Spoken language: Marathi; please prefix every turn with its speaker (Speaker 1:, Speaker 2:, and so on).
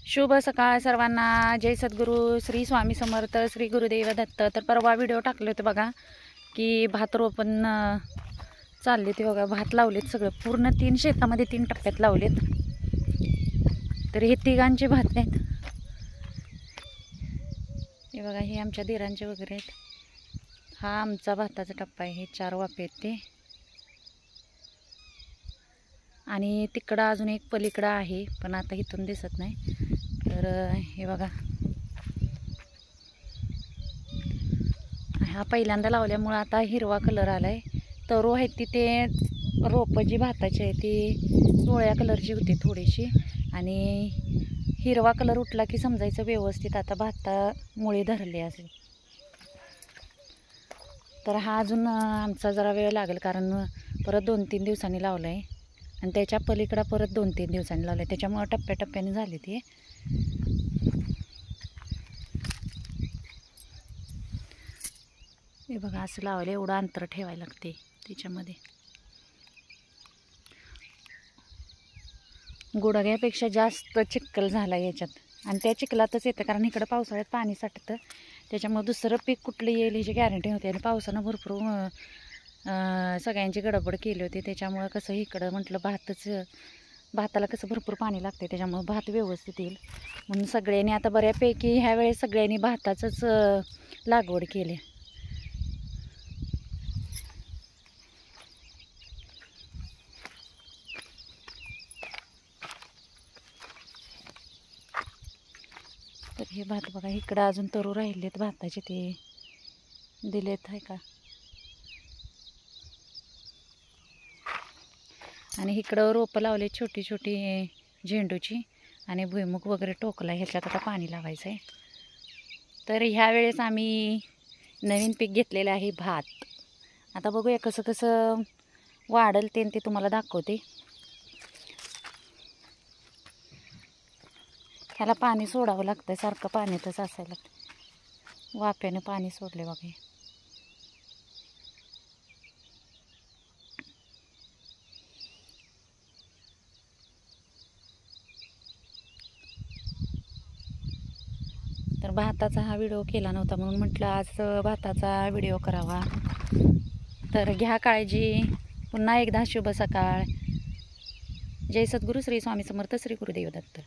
Speaker 1: शुभ सकाळ सर्वांना. जय सद्गुरू, श्री स्वामी समर्थ, श्री गुरुदेव दत्त. तर परवा व्हिडिओ टाकले होते बघा की भात रोपण चालले ते बघा. भात लावलेत सगळं पूर्ण 3 शेतामध्ये 3 टप्प्यात लावलेत. तर हे तिघांचे भात आहेत. हे बघा, हे आमच्या दिरांचे वगैरे आहेत. हा आमचा भाताचा टप्पा आहे. हे 4 वाफे आहेत ते. आणि तिकडं अजून एक पलीकडं आहे, पण आता इथून दिसत नाही. तर हे बघा, हा पहिल्यांदा लावल्यामुळं आता हिरवा कलर आलाय. तरू आहेत तिथे रोपं जी भाताची आहे ती पिवळ्या कलरची होती थोडीशी, आणि हिरवा कलर उठला की समजायचं व्यवस्थित आता भातामुळे धरले असेल. तर हा अजून आमचा जरा वेळ लागेल, कारण परत 2-3 दिवसांनी लावला आहे आणि त्याच्या पलीकडं परत 2-3 दिवसांनी लावलं आहे. त्याच्यामुळं टप्प्याटप्प्याने झाले ते. हे बघा, असं लावलं. एवढं अंतर ठेवायला लागते त्याच्यामध्ये. गुडघ्यापेक्षा जास्त चिखल झाला याच्यात, आणि त्या चिखलातच येतं, कारण इकडं पावसाळ्यात पाणी साठतं. त्याच्यामुळे दुसरं पीक कुठलं येईल याची गॅरंटी होती. आणि पावसानं भरपूर सगळ्यांची गडबड केली होती. त्याच्यामुळं कसं इकडं म्हटलं भाताला कसं भरपूर पाणी लागते, त्याच्यामुळं भात व्यवस्थित येईल म्हणून सगळ्यांनी आता बऱ्यापैकी ह्या वेळेस सगळ्यांनी भाताचंच लागवड केली. तर हे भात बघा, इकडं अजून तरू राहिलेत भाताचे, ते दिलेत आहे का. आणि इकडं रोपं लावले छोटी छोटी झेंडूची, आणि भुईमुग वगैरे टोकला. ह्याच्यात आता पाणी लावायचं आहे. तर ह्या वेळेस आम्ही नवीन पीक घेतलेलं आहे भात. आता बघूया कसं कसं वाढल ते तुम्हाला दाखवते. ह्याला पाणी सोडावं लागतं, सारखं पाण्यातच असायला लागतं. वाफ्यानं पाणी सोडले बघा. तर भाताचा हा व्हिडिओ केला नव्हता म्हणून म्हटलं आज भाताचा व्हिडिओ करावा. तर घ्या काळजी. पुन्हा एकदा शुभ सकाळ. जय सद्गुरू, श्री स्वामी समर्थ, श्री गुरुदेव दत्त.